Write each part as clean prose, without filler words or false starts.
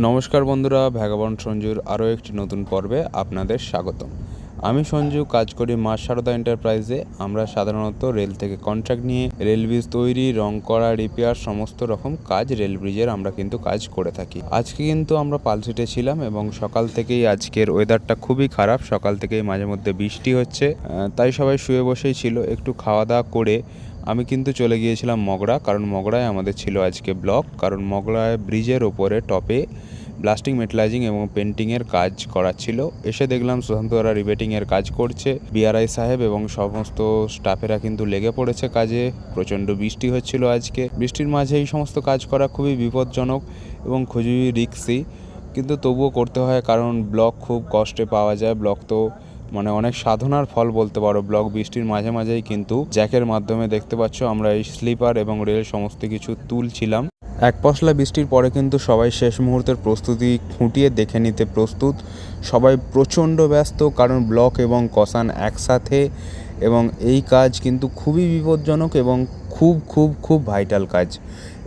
নমস্কার বন্ধুরা, ভ্যাগাবন্ড সঞ্জুর আরও একটি নতুন পর্বে আপনাদের স্বাগতম। আমি সঞ্জু, কাজ করি মা সারদা এন্টারপ্রাইজে। আমরা সাধারণত রেল থেকে কন্ট্রাক্ট নিয়ে রেল ব্রিজ তৈরি, রং করা, রিপেয়ার সমস্ত রকম কাজ রেল ব্রিজের আমরা কিন্তু কাজ করে থাকি। আজকে কিন্তু আমরা পালসিটে ছিলাম এবং সকাল থেকেই আজকের ওয়েদারটা খুবই খারাপ। সকাল থেকেই মাঝে মধ্যে বৃষ্টি হচ্ছে, তাই সবাই শুয়ে বসেই ছিল। একটু খাওয়া দাওয়া করে আমি কিন্তু চলে গিয়েছিলাম মগরা, কারণ মগরায় আমাদের ছিল আজকে ব্লক। কারণ মগরায় ব্রিজের ওপরে টপে ব্লাস্টিং, মেটালাইজিং এবং পেন্টিংয়ের কাজ করাচ্ছিল। এসে দেখলাম সুশান্তরা রিবেটিংয়ের কাজ করছে। বিআরআই সাহেব এবং সমস্ত স্টাফেরা কিন্তু লেগে পড়েছে কাজে। প্রচণ্ড বৃষ্টি হচ্ছিল আজকে। বৃষ্টির মাঝে এই সমস্ত কাজ করা খুবই বিপজ্জনক এবং খুবই রিস্কি, কিন্তু তবুও করতে হয়, কারণ ব্লক খুব কষ্টে পাওয়া যায়। ব্লক তো অনেক সাধনার ফল বলতে পারো। ব্লক বৃষ্টির মাঝে মাঝেই কিন্তু জ্যাকের মাধ্যমে দেখতে পাচ্ছ আমরা এই স্লিপার এবং রেল সমস্ত কিছু তুলছিলাম। এক পশলা বৃষ্টির পরে কিন্তু সবাই শেষ মুহূর্তের প্রস্তুতি খুঁটিয়ে দেখে নিতে প্রস্তুত। সবাই প্রচণ্ড ব্যস্ত, কারণ ব্লক এবং কসান একসাথে, এবং এই কাজ কিন্তু খুবই বিপজ্জনক এবং খুব খুব খুব ভাইটাল কাজ।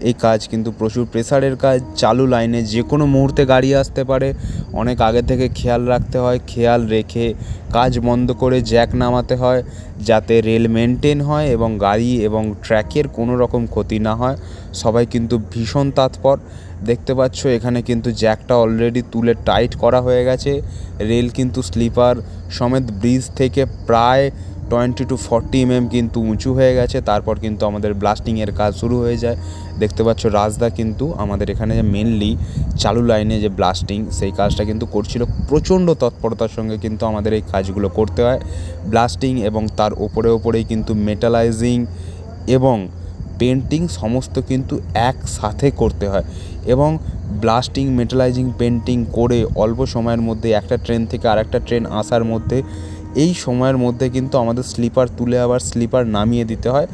এই কাজ কিন্তু প্রচুর প্রেসারের কাজ। চালু লাইনে যে কোনো মুহূর্তে গাড়ি আসতে পারে, অনেক আগে থেকে খেয়াল রাখতে হয়। খেয়াল রেখে কাজ বন্ধ করে জ্যাক নামাতে হয়, যাতে রেল মেনটেন হয় এবং গাড়ি এবং ট্র্যাকের কোনো রকম ক্ষতি না হয়। সবাই কিন্তু ভীষণ তৎপর। দেখতে পাচ্ছ এখানে কিন্তু জ্যাকটা অলরেডি তুলে টাইট করা হয়ে গেছে। রেল কিন্তু স্লিপার সমেত ব্রিজ থেকে প্রায় 20 to 40 mm কিন্তু উঁচু হয়ে গেছে। তারপর কিন্তু আমাদের ব্লাস্টিংয়ের কাজ শুরু হয়ে যায়। দেখতে পাচ্ছ রাজদা কিন্তু আমাদের এখানে যে মেনলি চালু লাইনে যে ব্লাস্টিং, সেই কাজটা কিন্তু করছিল। প্রচণ্ড তৎপরতার সঙ্গে কিন্তু আমাদের এই কাজগুলো করতে হয়। ব্লাস্টিং এবং তার ওপরেই কিন্তু মেটালাইজিং এবং পেন্টিং সমস্ত কিন্তু একসাথে করতে হয়। এবং ব্লাস্টিং, মেটালাইজিং, পেন্টিং করে অল্প সময়ের মধ্যে একটা ট্রেন থেকে আরেকটা ট্রেন আসার মধ্যে, এই সময়ের মধ্যে কিন্তু আমাদের স্লিপার তুলে আবার স্লিপার নামিয়ে দিতে হয়,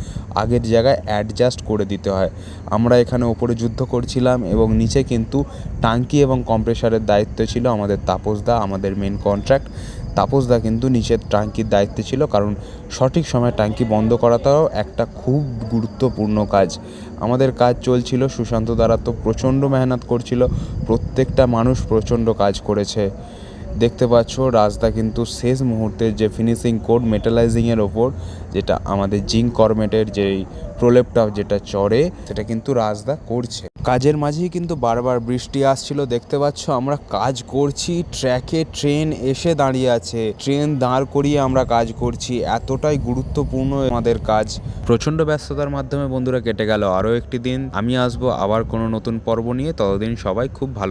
আগের জায়গায় অ্যাডজাস্ট করে দিতে হয়। আমরা এখানে ওপরে যুদ্ধ করছিলাম এবং নিচে কিন্তু টাঙ্কি এবং কম্প্রেসারের দায়িত্ব ছিল আমাদের তাপসদা, আমাদের মেন কন্ট্রাক্ট। তাপসদা কিন্তু নিচের টাঙ্কির দায়িত্বে ছিল, কারণ সঠিক সময়ে টাঙ্কি বন্ধ করাটাও একটা খুব গুরুত্বপূর্ণ কাজ। আমাদের কাজ চলছিল, সুশান্ত দ্বারা তো প্রচণ্ড মেহনত করছিল। প্রত্যেকটা মানুষ প্রচণ্ড কাজ করেছে। দেখতে পাচ্ছ রাজদা কিন্তু শেষ মুহূর্তের যে ফিনিশিং কোড মেটালাইজিংয়ের ওপর, যেটা আমাদের জিঙ্ক কর্মেটের যেই প্রলেপটা যেটা চড়ে, সেটা কিন্তু রাজদা করছে। কাজের মাঝেই কিন্তু বারবার বৃষ্টি আসছিল। দেখতে পাচ্ছ আমরা কাজ করছি, ট্র্যাকে ট্রেন এসে দাঁড়িয়ে আছে, ট্রেন দাঁড় করিয়ে আমরা কাজ করছি। এতটাই গুরুত্বপূর্ণ আমাদের কাজ। প্রচণ্ড ব্যস্ততার মাধ্যমে বন্ধুরা কেটে গেল আরও একটি দিন। আমি আসবো আবার কোনো নতুন পর্ব নিয়ে। ততদিন সবাই খুব ভালো